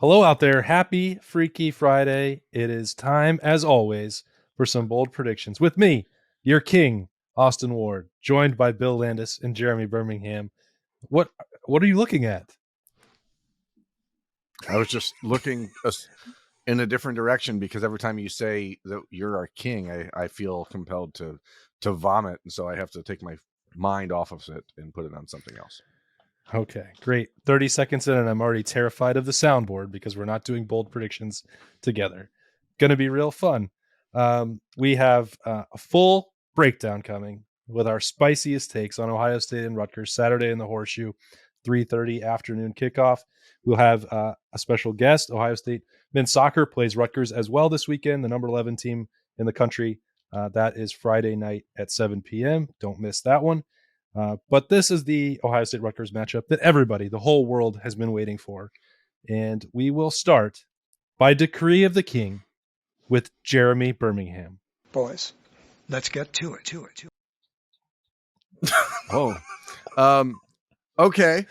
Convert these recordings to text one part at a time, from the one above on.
Hello out there. Happy Freaky Friday. It is time, as always, for some bold predictions with me, your king, Austin Ward, joined by Bill Landis and Jeremy Birmingham. What are you looking at? I was just looking in a different direction because every time you say that you're our king, I feel compelled to vomit, and so I have to take my mind off of it and put it on something else. Okay, great. 30 seconds in, and I'm already terrified of the soundboard because we're not doing bold predictions together. Going to be real fun. We have a full breakdown coming with our spiciest takes on Ohio State and Rutgers Saturday in the Horseshoe, 3:30 afternoon kickoff. We'll have a special guest. Ohio State men's soccer plays Rutgers as well this weekend, the number 11 team in the country. That is Friday night at 7 p.m. Don't miss that one. But this is the Ohio State Rutgers matchup that everybody, the whole world, has been waiting for. And we will start by decree of the king with Jeremy Birmingham. Boys, let's get to it. Oh, okay.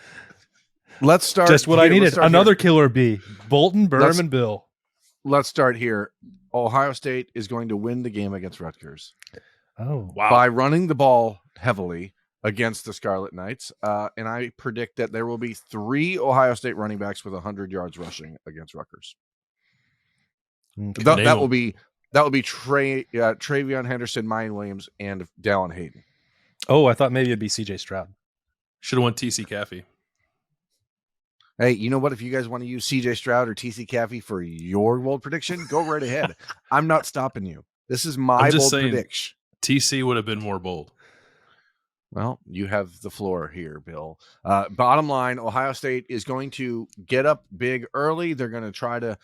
Let's start. Just what I needed. Another killer bee. Bolton, Burnham, and Bill. Let's start here. Ohio State is going to win the game against Rutgers. Oh, wow. By running the ball heavily against the Scarlet Knights. And I predict that there will be 3 Ohio State running backs with 100 yards rushing against Rutgers. That will be Travion Henderson, Mayan Williams, and Dallin Hayden. Oh, I thought maybe it'd be CJ Stroud. Should have went TC Caffey. Hey, you know what? If you guys want to use CJ Stroud or TC Caffey for your bold prediction, go right ahead. I'm not stopping you. This is my bold prediction. TC would have been more bold. Well, you have the floor here, Bill. Bottom line, Ohio State is going to get up big early. They're going to try to,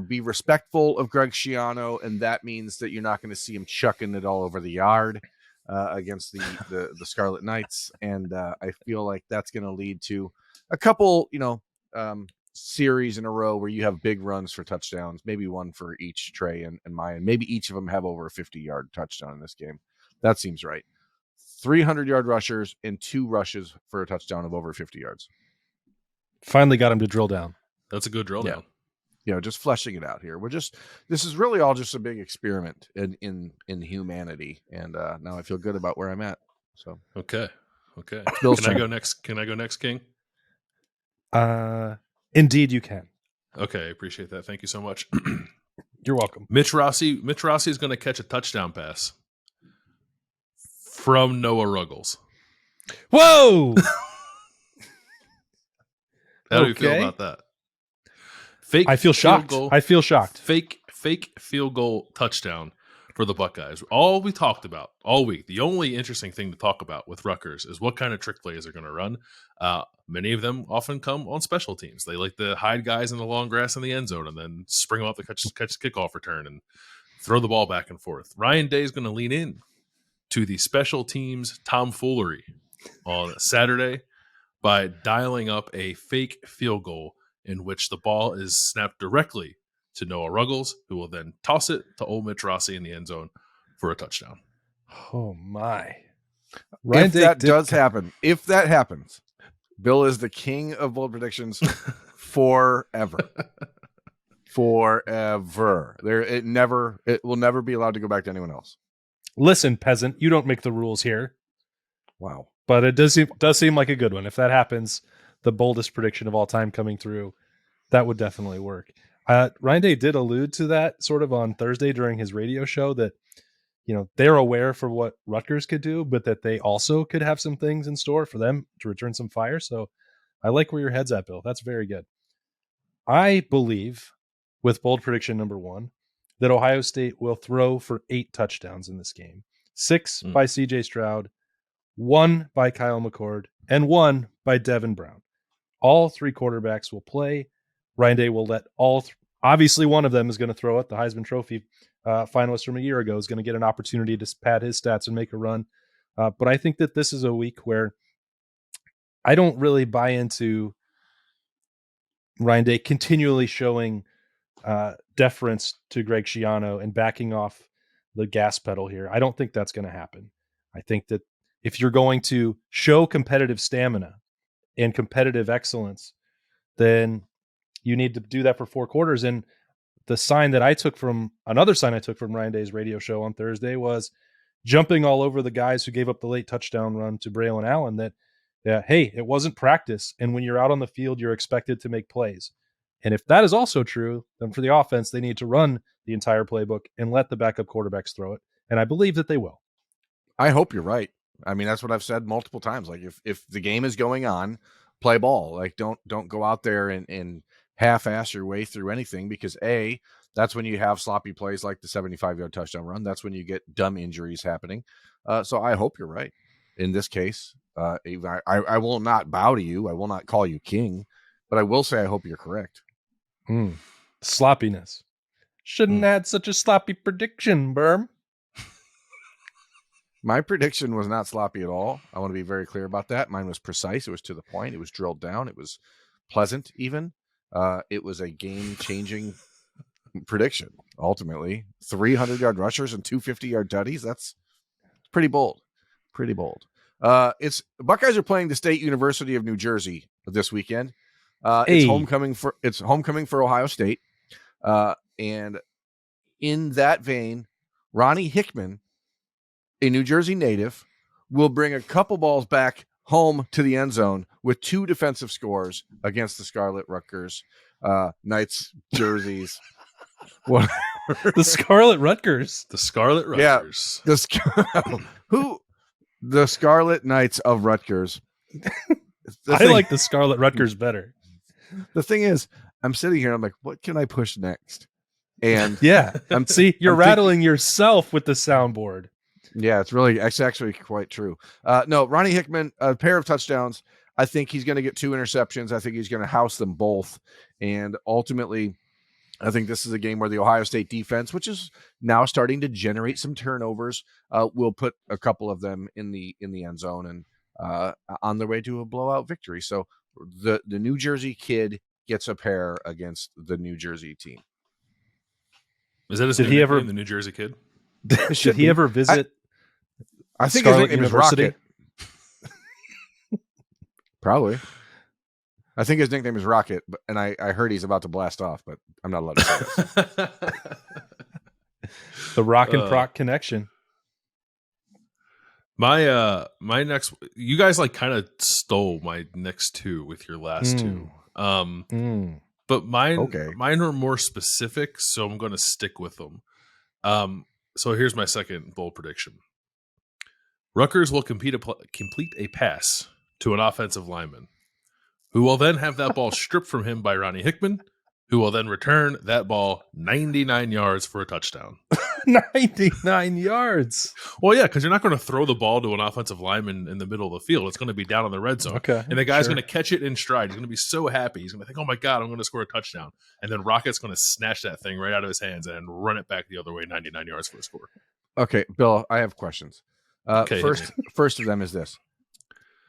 be respectful of Greg Schiano, and that means that you're not going to see him chucking it all over the yard against the Scarlet Knights. And I feel like that's going to lead to a couple, series in a row where you have big runs for touchdowns, maybe one for each Trey and Mayan. Maybe each of them have over a 50-yard touchdown in this game. That seems right. 300-yard rushers and 2 rushes for a touchdown of over 50 yards. Finally got him to drill down. That's a good drill down. Just fleshing it out here. This is really all just a big experiment in humanity. And now I feel good about where I'm at. So Okay. Bill's Can I go next? Can I go next, King? Indeed you can. Okay, I appreciate that. Thank you so much. You're welcome. Mitch Rossi is going to catch a touchdown pass from Noah Ruggles. Whoa! How do you feel about that? I feel shocked. Fake field goal touchdown for the Buckeyes. All we talked about all week, the only interesting thing to talk about with Rutgers is what kind of trick plays they're going to run. Many of them often come on special teams. They like to hide guys in the long grass in the end zone and then spring them up to catch kickoff return and throw the ball back and forth. Ryan Day is going to lean in to the special teams tomfoolery on Saturday by dialing up a fake field goal in which the ball is snapped directly to Noah Ruggles, who will then toss it to old Mitch Rossi in the end zone for a touchdown. Oh, my. If that happens, Bill is the king of bold predictions forever. Forever. It will never be allowed to go back to anyone else. Listen, peasant, you don't make the rules here. Wow. But it does seem like a good one. If that happens, the boldest prediction of all time coming through, that would definitely work. Ryan Day did allude to that sort of on Thursday during his radio show that, they're aware for what Rutgers could do, but that they also could have some things in store for them to return some fire. So I like where your head's at, Bill. That's very good. I believe, with bold prediction number 1, that Ohio State will throw for 8 touchdowns in this game. 6 by CJ Stroud, 1 by Kyle McCord, and 1 by Devin Brown. All 3 quarterbacks will play. Ryan Day will let obviously one of them is going to throw it. The Heisman Trophy finalist from a year ago is going to get an opportunity to pad his stats and make a run. But I think that this is a week where I don't really buy into Ryan Day continually showing deference to Greg Schiano and backing off the gas pedal here. I don't think that's going to happen. I think that if you're going to show competitive stamina and competitive excellence, then you need to do that for 4 quarters. And the sign that I took from another sign I took from Ryan Day's radio show on Thursday was jumping all over the guys who gave up the late touchdown run to Braylon Allen that, hey, it wasn't practice. And when you're out on the field, you're expected to make plays. And if that is also true, then for the offense, they need to run the entire playbook and let the backup quarterbacks throw it. And I believe that they will. I hope you're right. I mean, that's what I've said multiple times. Like if the game is going on, play ball. Like don't go out there and half-ass your way through anything, because that's when you have sloppy plays like the 75-yard touchdown run. That's when you get dumb injuries happening. So I hope you're right. In this case, I will not bow to you. I will not call you king, but I will say I hope you're correct. Sloppiness. Shouldn't have had such a sloppy prediction, Berm. My prediction was not sloppy at all. I want to be very clear about that. Mine was precise. It was to the point. It was drilled down. It was pleasant even. It was a game-changing prediction, ultimately. 300-yard rushers and 250-yard tutties. That's pretty bold. Pretty bold. Buckeyes are playing the State University of New Jersey this weekend. It's homecoming for Ohio State. And in that vein, Ronnie Hickman, a New Jersey native, will bring a couple balls back home to the end zone with 2 defensive scores against the Scarlet Rutgers Knights jerseys. The Scarlet Rutgers. The Scarlet Rutgers. Yeah, the Scarlet Knights of Rutgers. I like the Scarlet Rutgers better. The thing is, I'm sitting here and I'm like, what can I push next? And yeah, you're rattling yourself with the soundboard. Yeah, it's actually quite true. No, Ronnie Hickman, a pair of touchdowns. I think he's going to get 2 interceptions. I think he's going to house them both. And ultimately, I think this is a game where the Ohio State defense, which is now starting to generate some turnovers, will put a couple of them in the end zone and on their way to a blowout victory. So the New Jersey kid gets a pair against the New Jersey team. Is that his name, the New Jersey kid? Did he ever visit? I think Scarlet his name University? is Rocket. Probably. I think his nickname is Rocket, and I heard he's about to blast off, but I'm not allowed to say this. The Rock and Proc connection. My next, you guys like kind of stole my next 2 with your last 2. But mine are more specific, so I'm going to stick with them. So here's my second bold prediction. Rutgers will complete a pass to an offensive lineman, who will then have that ball stripped from him by Ronnie Hickman, who will then return that ball 99 yards for a touchdown. 99 yards. Well, yeah, because you're not going to throw the ball to an offensive lineman in the middle of the field. It's going to be down in the red zone. Okay, and the guy's going to catch it in stride. He's going to be so happy. He's going to think, oh, my God, I'm going to score a touchdown. And then Rocket's going to snatch that thing right out of his hands and run it back the other way 99 yards for a score. Okay, Bill, I have questions. First of them is this.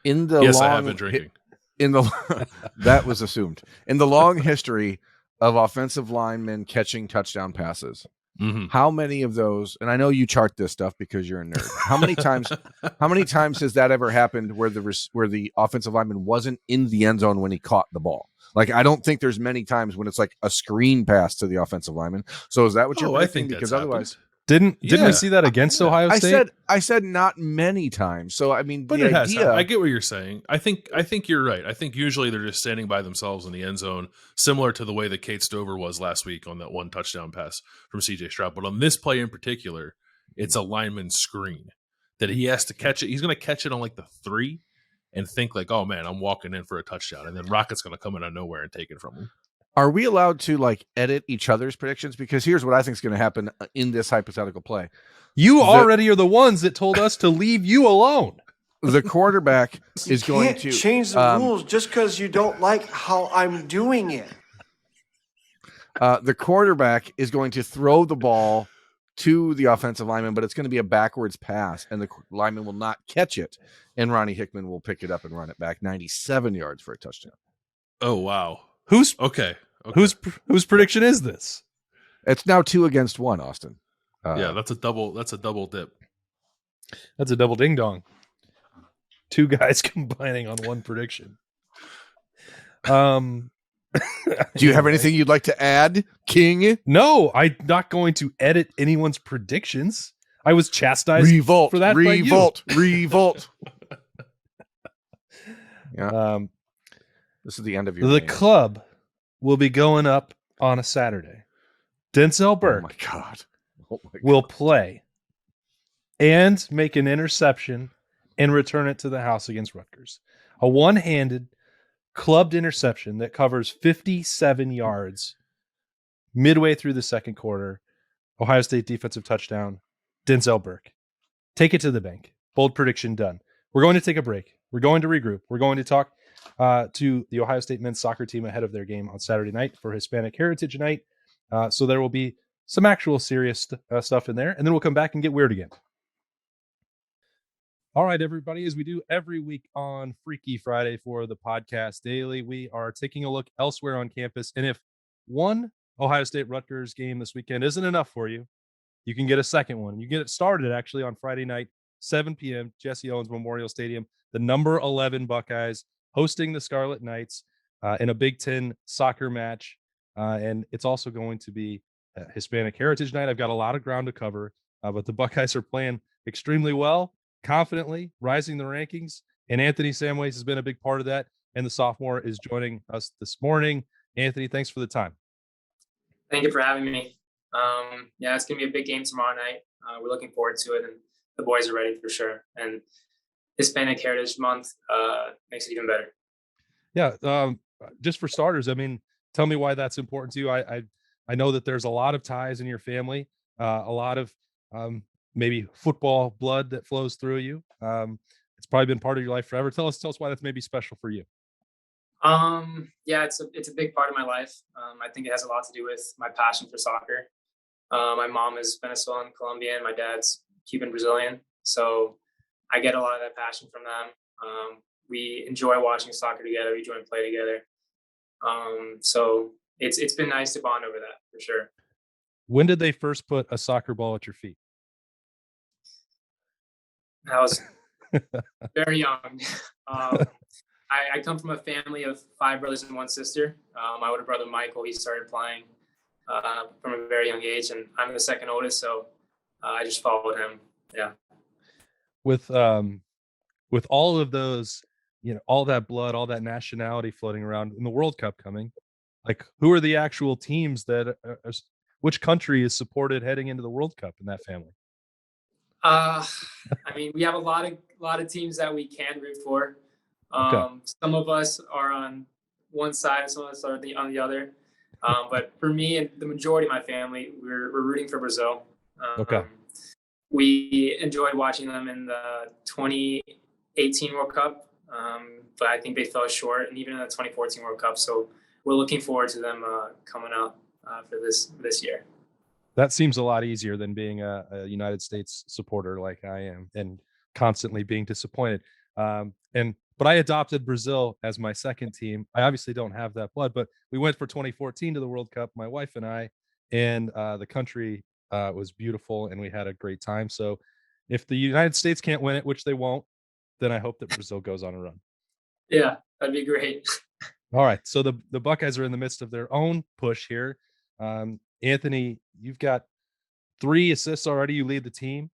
I have been drinking. That was assumed. In the long history of offensive linemen catching touchdown passes, how many of those, and I know you chart this stuff because you're a nerd, how many times has that ever happened where the offensive lineman wasn't in the end zone when he caught the ball? Like, I don't think there's many times when it's like a screen pass to the offensive lineman. So is that what you're thinking? Because otherwise happened. Didn't we see that against Ohio State? I said not many times. So I mean, but it has. I get what you're saying. I think you're right. I think usually they're just standing by themselves in the end zone, similar to the way that Kate Stover was last week on that one touchdown pass from CJ Stroud. But on this play in particular, it's a lineman screen that he has to catch it. He's going to catch it on like the 3 and think like, oh man, I'm walking in for a touchdown, and then Rocket's going to come in out of nowhere and take it from him. Are we allowed to like edit each other's predictions? Because here's what I think is going to happen in this hypothetical play. You already are the ones that told us to leave you alone. The quarterback is going to change the rules just because you don't like how I'm doing it. The quarterback is going to throw the ball to the offensive lineman, but it's going to be a backwards pass, and the lineman will not catch it. And Ronnie Hickman will pick it up and run it back 97 yards for a touchdown. Oh, wow. Whose prediction is this? It's now 2 against 1, Austin. Yeah, that's a double dip. That's a double ding dong. 2 guys combining on one prediction. Do you have anything you'd like to add, King? No, I'm not going to edit anyone's predictions. I was chastised Revolt, for that revolt, revolt. by you. Yeah. This is the end of your The reign. club will be going up on a Saturday. Denzel Oh Burke my God. Oh my will God. play and make an interception and return it to the house against Rutgers. A one-handed clubbed interception that covers 57 yards midway through the second quarter. Ohio State defensive touchdown. Denzel Burke. Take it to the bank. Bold prediction done. We're going to take a break. We're going to regroup. We're going to talk to the Ohio State men's soccer team ahead of their game on Saturday night for Hispanic Heritage Night. So there will be some actual serious stuff in there, and then we'll come back and get weird again. All right, everybody, as we do every week on Freaky Friday for the Podcast Daily, we are taking a look elsewhere on campus. And if one Ohio State Rutgers game this weekend isn't enough for you, you can get a second one. You get it started actually on Friday night, 7 p.m., Jesse Owens Memorial Stadium. The number 11 Buckeyes hosting the Scarlet Knights in a Big Ten soccer match. And it's also going to be Hispanic Heritage Night. I've got a lot of ground to cover, but the Buckeyes are playing extremely well, confidently, rising the rankings. And Anthony Samways has been a big part of that. And the sophomore is joining us this morning. Anthony, thanks for the time. Thank you for having me. Yeah, it's going to be a big game tomorrow night. We're looking forward to it, and the boys are ready for sure. And Hispanic Heritage Month makes it even better. Yeah, just for starters, I mean, tell me why that's important to you. I know that there's a lot of ties in your family, a lot of maybe football blood that flows through you. It's probably been part of your life forever. Tell us why that's maybe special for you. Yeah, it's a big part of my life. I think it has a lot to do with my passion for soccer. My mom is Venezuelan, Colombian. My dad's Cuban, Brazilian. So I get a lot of that passion from them. We enjoy watching soccer together. We enjoy play together. So it's been nice to bond over that for sure. When did they first put a soccer ball at your feet? I was very young. I come from a family of 5 brothers and 1 sister. My older brother, Michael, he started playing from a very young age, and I'm the second oldest, so I just followed him. Yeah. With all of those, all that blood, all that nationality floating around in the World Cup coming, like who are the actual teams that which country is supported heading into the World Cup in that family? I mean, we have a lot of teams that we can root for. Okay. Some of us are on one side, some of us are on the other. But for me and the majority of my family, we're rooting for Brazil. Okay. We enjoyed watching them in the 2018 World Cup, but I think they fell short, and even in the 2014 World Cup. So we're looking forward to them coming out for this year. That seems a lot easier than being a United States supporter like I am and constantly being disappointed. But I adopted Brazil as my second team. I obviously don't have that blood, but we went for 2014 to the World Cup, my wife and I, and the country was beautiful and we had a great time. So if the United States can't win it, which they won't, then I hope that Brazil goes on a run. Yeah, that'd be great. All right. So the Buckeyes are in the midst of their own push here. Anthony, you've got 3 assists already. You lead the team,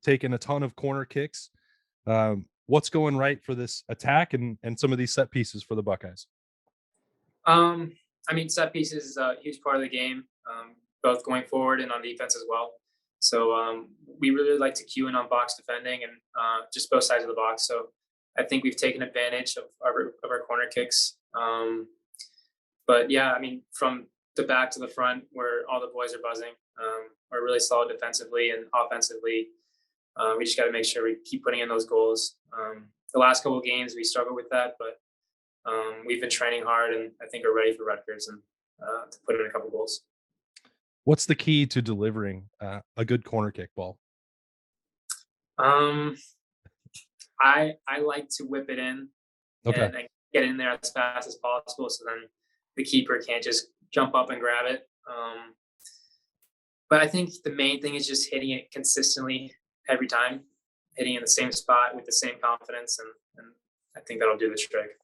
taking a ton of corner kicks. What's going right for this attack and some of these set pieces for the Buckeyes? I mean, set pieces is a huge part of the game, both going forward and on defense as well. So we really like to cue in on box defending and just both sides of the box. So I think we've taken advantage of our corner kicks. But yeah, I mean, from the back to the front, where all the boys are buzzing, we're really solid defensively and offensively. We just got to make sure we keep putting in those goals. The last couple of games, we struggled with that, but we've been training hard, and I think we're ready for Rutgers and to put in a couple goals. What's the key to delivering a good corner kick ball? I like to whip it in and get in there as fast as possible, so then the keeper can't just jump up and grab it. But I think the main thing is just hitting it consistently every time, hitting in the same spot with the same confidence, and I think that'll do the trick.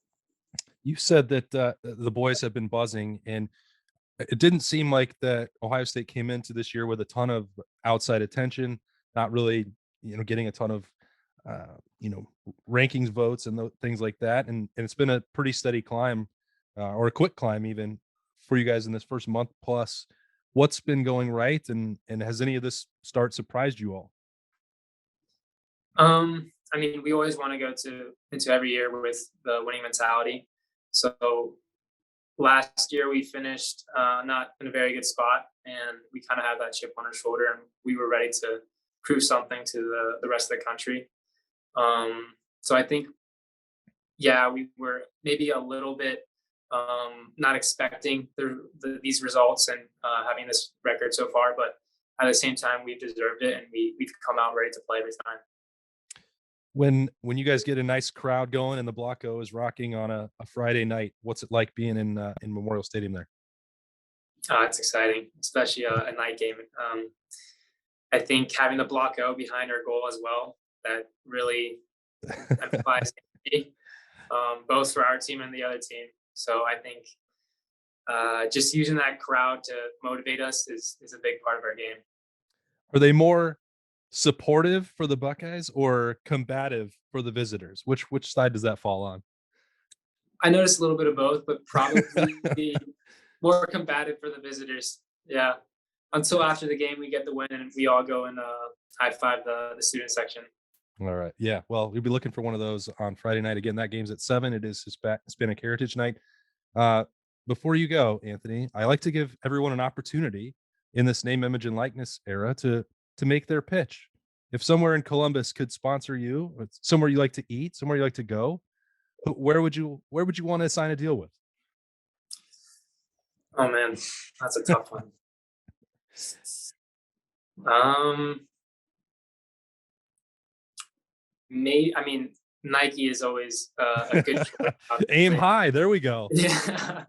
You said that the boys have been buzzing, and it didn't seem like that Ohio State came into this year with a ton of outside attention, not really, getting a ton of, rankings votes and things like that. And it's been a pretty steady climb, or a quick climb even for you guys in this first month plus. What's been going right, and has any of this start surprised you all? I mean, we always want to go into every year with the winning mentality. So last year we finished not in a very good spot, and we kind of had that chip on our shoulder, and we were ready to prove something to the rest of the country. So I think, yeah, we were maybe a little bit not expecting these results and having this record so far, but at the same time, we've deserved it, and we've come out ready to play every time. When you guys get a nice crowd going and the Blocko is rocking on a Friday night, what's it like being in Memorial Stadium there? It's exciting, especially a night game. I think having the Blocko behind our goal as well, that really emphasized both for our team and the other team. So I think just using that crowd to motivate us is a big part of our game. Are they more supportive for the Buckeyes or combative for the visitors? Which side does that fall on? I noticed a little bit of both, but probably more combative for the visitors. Yeah. Until after the game, we get the win and we all go and high five the student section. All right. Yeah. Well, we'll be looking for one of those on Friday night. Again, that game's at 7. It is Hispanic Heritage Night. Before you go, Anthony, I like to give everyone an opportunity in this name, image, and likeness era to make their pitch. If somewhere in Columbus could sponsor you, or somewhere you like to eat, somewhere you like to go, where would you want to sign a deal with? Oh man, that's a tough one. I mean, Nike is always a good choice. Aim high. There we go. Yeah.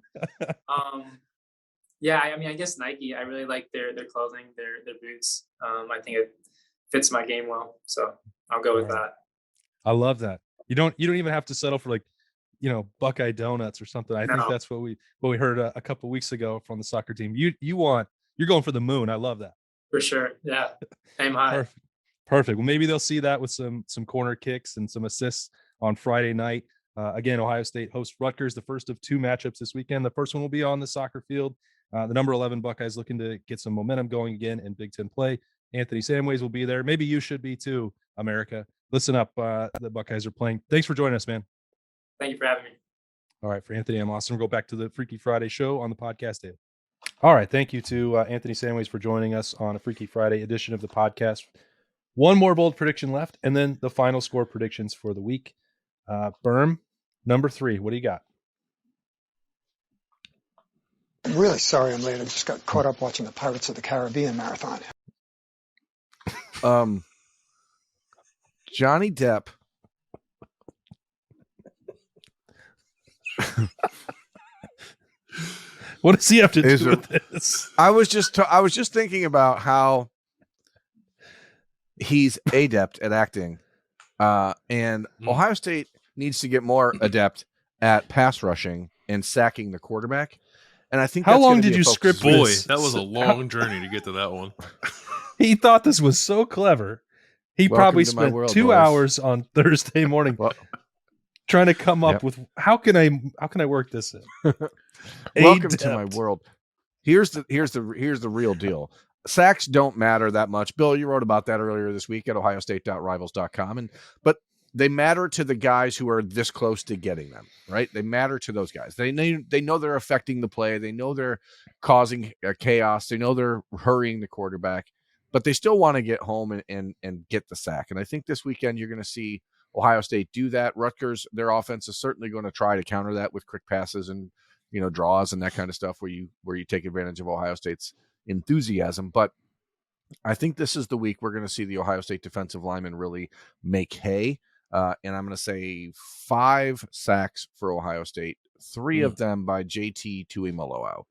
Yeah, I mean, I guess Nike. I really like their clothing, their boots. I think it fits my game well, so I'll go with that. I love that. You don't even have to settle for Buckeye donuts or something. I think that's what we heard a couple weeks ago from the soccer team. You're going for the moon. I love that. For sure. Yeah. Aim high. Perfect. Well, maybe they'll see that with some corner kicks and some assists on Friday night. Again, Ohio State hosts Rutgers, the first of 2 matchups this weekend. The first one will be on the soccer field. The number 11 Buckeyes looking to get some momentum going again in Big Ten play. Anthony Samways will be there. Maybe you should be too, America. Listen up. The Buckeyes are playing. Thanks for joining us, man. Thank you for having me. All right. For Anthony, I'm Austin. We'll go back to the Freaky Friday show on the podcast daily. All right. Thank you to Anthony Samways for joining us on a Freaky Friday edition of the podcast. One more bold prediction left, and then the final score predictions for the week. Berm, number 3. What do you got? I'm really sorry I'm late. I just got caught up watching the Pirates of the Caribbean marathon. Johnny Depp. What does he have to do with this? I was just thinking about how he's adept at acting, and Ohio State needs to get more adept at pass rushing and sacking the quarterback. And I think how long did you script this? Boy, that was a long journey to get to that one. He thought this was so clever. He probably spent 2 hours on Thursday morning trying to come up with how can I work this in. Welcome to my world. Here's the real deal. Sacks don't matter that much. Bill, you wrote about that earlier this week at ohiostate.rivals.com. But they matter to the guys who are this close to getting them, right? They matter to those guys. They know they're affecting the play. They know they're causing chaos. They know they're hurrying the quarterback, but they still want to get home and get the sack. And I think this weekend you're going to see Ohio State do that. Rutgers, their offense is certainly going to try to counter that with quick passes and draws and that kind of stuff where you take advantage of Ohio State's enthusiasm. But I think this is the week we're going to see the Ohio State defensive linemen really make hay. And I'm going to say 5 sacks for Ohio State, 3 of them by JT Tuimoloau.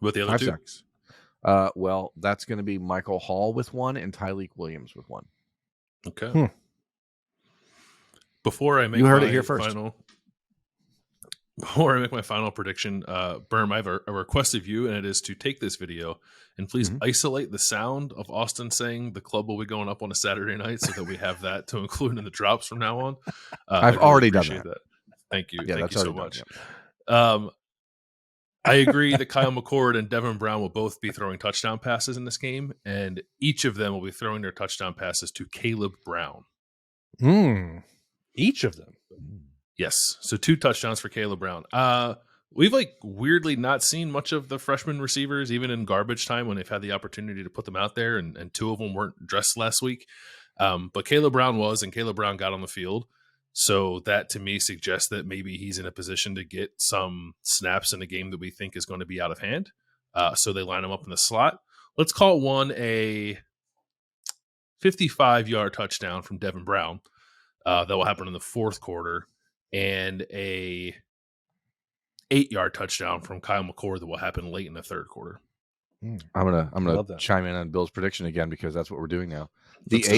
With the other 5 2? Sacks. Well, that's going to be Michael Hall with 1 and Tyleek Williams with 1. Okay. Before I make you heard it here first. Before I make my final prediction, Berm, I have a request of you, and it is to take this video and please isolate the sound of Austin saying the club will be going up on a Saturday night so that we have that to include in the drops from now on. I've already done that. Thank you. Yeah, Thank you that's so already much. I agree that Kyle McCord and Devin Brown will both be throwing touchdown passes in this game, and each of them will be throwing their touchdown passes to Caleb Brown. Each of them. Yes. So 2 touchdowns for Caleb Brown. We've weirdly not seen much of the freshman receivers, even in garbage time when they've had the opportunity to put them out there, and 2 of them weren't dressed last week. But Caleb Brown was, and Caleb Brown got on the field. So that to me suggests that maybe he's in a position to get some snaps in a game that we think is going to be out of hand. So they line him up in the slot. Let's call one a 55-yard touchdown from Devin Brown. That will happen in the 4th quarter. And a 8-yard touchdown from Kyle McCord that will happen late in the 3rd quarter. I'm gonna chime in on Bill's prediction again because that's what we're doing now. The Let's do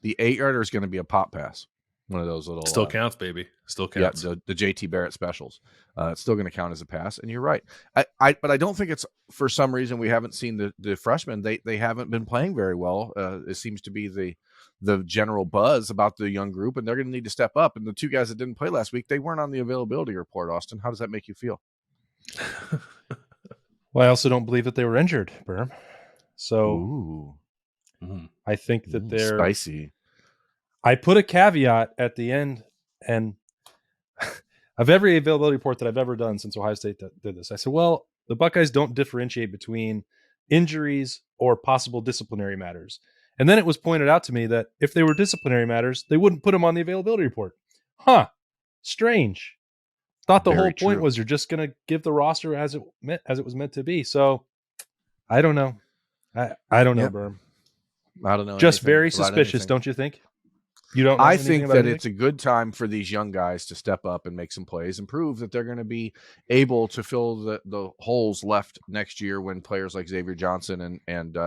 it. 8-yarder is going to be a pop pass. One of those little Still counts, baby. Still counts. Yeah, the JT Barrett specials. It's still going to count as a pass, and you're right. But I don't think it's for some reason we haven't seen the freshmen. They haven't been playing very well. It seems to be the general buzz about the young group, and they're going to need to step up. And the 2 guys that didn't play last week, they weren't on the availability report. Austin, how does that make you feel? Well, I also don't believe that they were injured, Berm. So I think that they're spicy. I put a caveat at the end, and of every availability report that I've ever done since Ohio State did this, I said, well, the Buckeyes don't differentiate between injuries or possible disciplinary matters. And then it was pointed out to me that if they were disciplinary matters, they wouldn't put them on the availability report. Strange. Thought the whole point was you're just going to give the roster as it was meant to be. So I don't know. I don't know, Berm. I don't know. Just very suspicious, don't you think? You don't. I think that it's a good time for these young guys to step up and make some plays and prove that they're going to be able to fill the holes left next year when players like Xavier Johnson and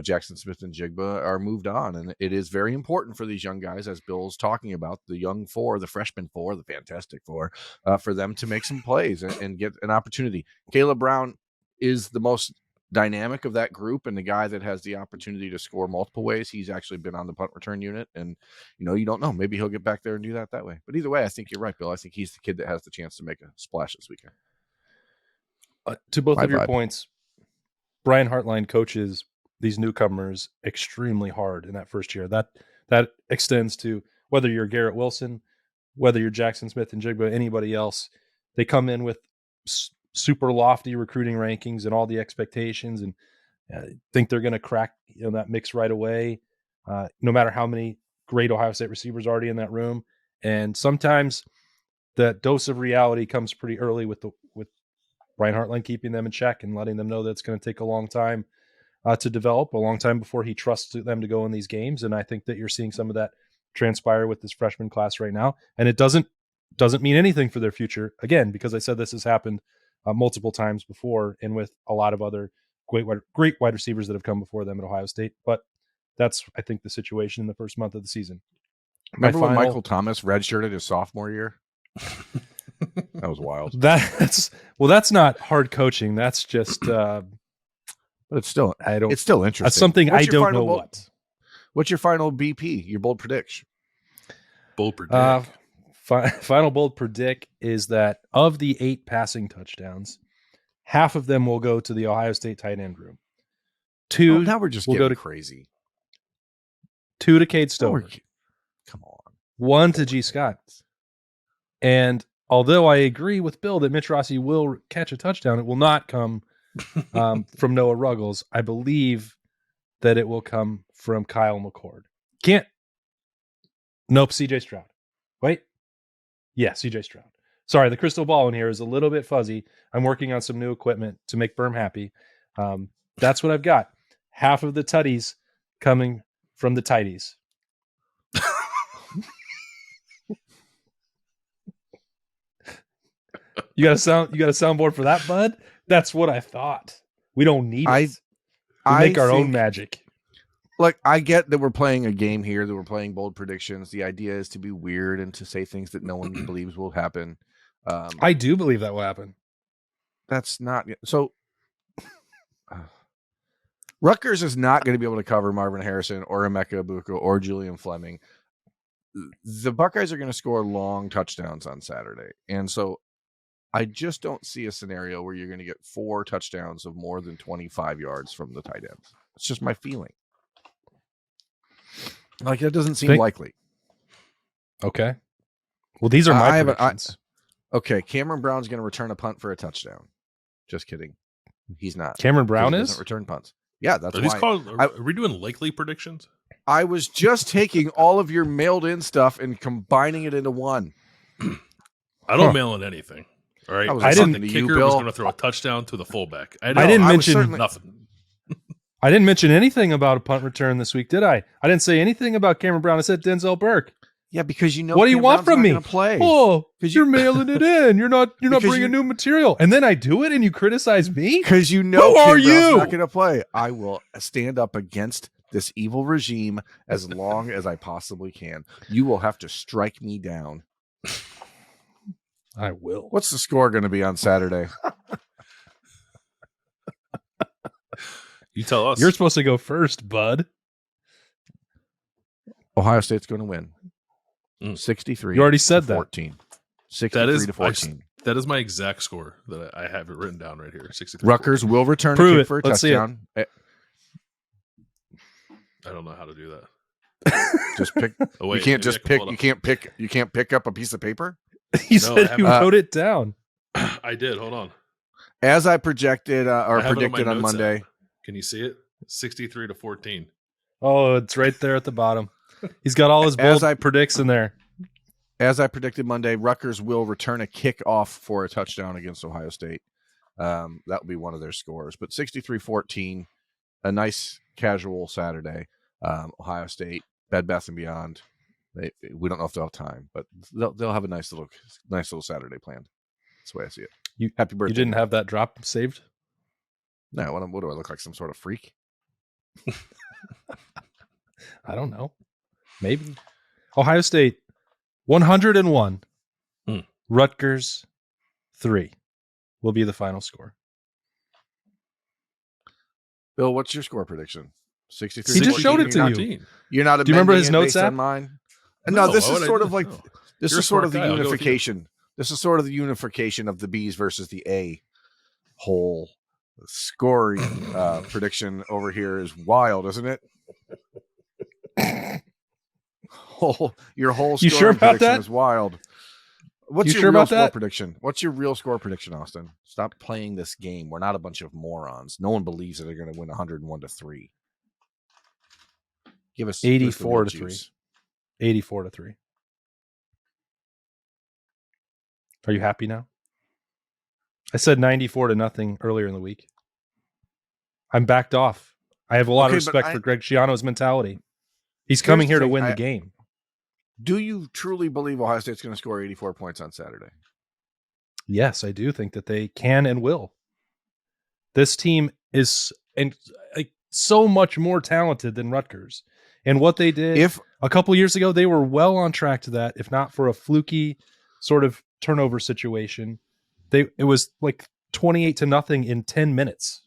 Jackson Smith and Jigba are moved on. And it is very important for these young guys, as Bill's talking about, the young 4, the freshman 4, the fantastic 4, for them to make some plays and get an opportunity. Caleb Brown is the most dynamic of that group and the guy that has the opportunity to score multiple ways. He's actually been on the punt return unit, and you don't know, maybe he'll get back there and do that way. But either way, I think you're right, Bill. I think he's the kid that has the chance to make a splash this weekend. To both of your points, Brian Hartline coaches these newcomers extremely hard in that first year. That extends to whether you're Garrett Wilson, whether you're Jackson Smith and Jigba, anybody else. They come in with super lofty recruiting rankings and all the expectations, and think they're going to crack that mix right away, no matter how many great Ohio State receivers already in that room. And sometimes that dose of reality comes pretty early with Brian Hartline keeping them in check and letting them know that it's going to take a long time to develop, a long time before he trusts them to go in these games. And I think that you're seeing some of that transpire with this freshman class right now. And it doesn't mean anything for their future, again, because I said this has happened multiple times before, and with a lot of other great wide receivers that have come before them at Ohio State. But that's, I think, the situation in the first month of the season. Remember when Michael Thomas redshirted his sophomore year? That was wild. That's not hard coaching. That's just, but it's still interesting. That's something I don't know. What's your final BP? Your bold prediction? Bold predict. Final bold predict is that of the 8 passing touchdowns, half of them will go to the Ohio State tight end room. 2 now we're just will getting go to crazy. 2 to Cade Stover. Come on. 1 to G. Scott. And although I agree with Bill that Mitch Rossi will catch a touchdown, it will not come from Noah Ruggles. I believe that it will come from Kyle McCord. Nope, CJ Stroud. Wait. Yeah, CJ Stroud. Sorry, the crystal ball in here is a little bit fuzzy. I'm working on some new equipment to make Berm happy. That's what I've got. Half of the tutties coming from the tighties. You got a soundboard for that, bud? That's what I thought. We don't need it. We make our own magic. Look, I get that we're playing a game here, that we're playing bold predictions. The idea is to be weird and to say things that no one believes will happen. I do believe that will happen. That's not so. Rutgers is not going to be able to cover Marvin Harrison or Emeka Ibuka or Julian Fleming. The Buckeyes are going to score long touchdowns on Saturday. And so I just don't see a scenario where you're going to get 4 touchdowns of more than 25 yards from the tight ends. It's just my feeling. Like, that doesn't seem likely. Okay. Well, these are my predictions. Okay, Cameron Brown's going to return a punt for a touchdown. Just kidding. He's not. Cameron Brown doesn't is? return punts. Yeah, that's are we doing likely predictions? I was just taking all of your mailed in stuff and combining it into one. I don't mail in anything. All right. I didn't. The kicker was going to throw a touchdown to the fullback. I didn't mention nothing. I didn't mention anything about a punt return this week, did I? I didn't say anything about Cameron Brown. I said Denzel Burke. Yeah, because you know what do you Cam want Brown's from me? Play. Oh, you're mailing it in. You're not bringing new material, and then I do it, and you criticize me because you know who Cam are Brown's you? Not going to play. I will stand up against this evil regime as long as I possibly can. You will have to strike me down. I will. What's the score going to be on Saturday? You tell us. You're supposed to go first, bud. Ohio State's going to win. 63. You already said that. 14. 63 to 14. That is my exact score that I have it written down right here. 63. Rutgers will return Prove a kick it. for a Let's touchdown. I don't know how to do that. Just pick. Oh, wait, you can't just pick. You can't pick up a piece of paper. He said you wrote it down. I did. Hold on. As I projected or I have predicted on Monday. app. Can you see it? 63 to 14. Oh, it's right there at the bottom. He's got all his bold predicts in there. As I predicted Monday, Rutgers will return a kickoff for a touchdown against Ohio State. That will be one of their scores. But 63-14, a nice casual Saturday. Ohio State, Bed Bath & Beyond. We don't know if they'll have time, but they'll have a nice little Saturday planned. That's the way I see it. Happy birthday. You didn't have that drop saved? No. What do I look like? Some sort of freak? I don't know. Maybe. Ohio State 101. Rutgers 3 will be the final score. Bill, what's your score prediction? 63. He just showed it to you. You're not. Do you remember his notes app? On mine? No, this is sort of like this You're is sort of the guy. unification. This is sort of the unification of the B's versus the A whole scoring prediction over here is wild, isn't it? Your whole you sure about that? Is wild. What's you your sure real about score that? prediction? What's your real score prediction, Austin? Stop playing this game. We're not a bunch of morons. No one believes that they're going to win 101-3. Give us 84-3. 84-3. Are you happy now? I said 94-0 earlier in the week. I'm backed off. I have a lot of respect for Greg Schiano's mentality. He's coming here to win the game. Do you truly believe Ohio State's going to score 84 points on Saturday? Yes, I do think that they can and will. This team is so much more talented than Rutgers. And what they did a couple years ago, they were well on track to that, if not for a fluky sort of turnover situation. It was like 28-0 in 10 minutes.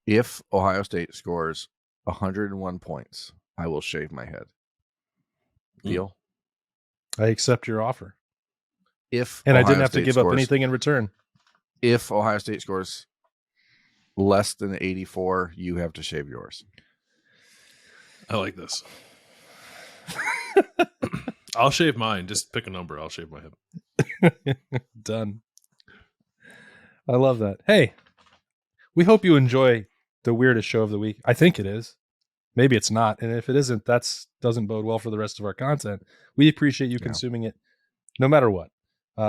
If Ohio State scores 101 points, I will shave my head. Deal? I accept your offer. I Ohio didn't have State to give up anything in return. If Ohio State scores less than 84, you have to shave yours. I like this. I'll shave mine. Just pick a number. I'll shave my head. Done. I love that. Hey, we hope you enjoy the weirdest show of the week. I think it is. Maybe it's not. And if it isn't, that doesn't bode well for the rest of our content. We appreciate you consuming it no matter what.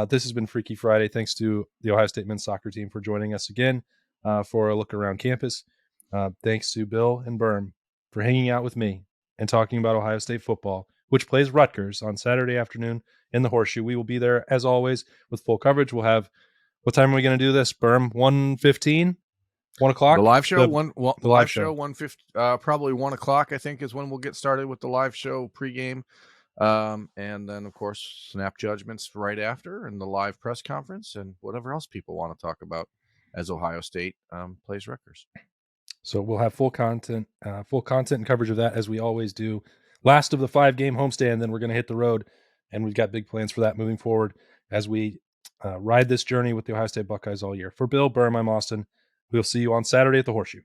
This has been Freaky Friday. Thanks to the Ohio State men's soccer team for joining us again for a look around campus. Thanks to Bill and Berm for hanging out with me and talking about Ohio State football, which plays Rutgers on Saturday afternoon in the Horseshoe. We will be there, as always, with full coverage. We'll have, what time are we going to do this, Berm? 1:15? 1 o'clock? The live show? The live show. 1:50, probably 1 o'clock, I think, is when we'll get started with the live show pregame. And then, of course, snap judgments right after and the live press conference and whatever else people want to talk about as Ohio State plays Rutgers. So we'll have full content and coverage of that as we always do. Last of the 5-game homestand, then we're going to hit the road, and we've got big plans for that moving forward as we ride this journey with the Ohio State Buckeyes all year. For Bill Burm, I'm Austin. We'll see you on Saturday at the Horseshoe.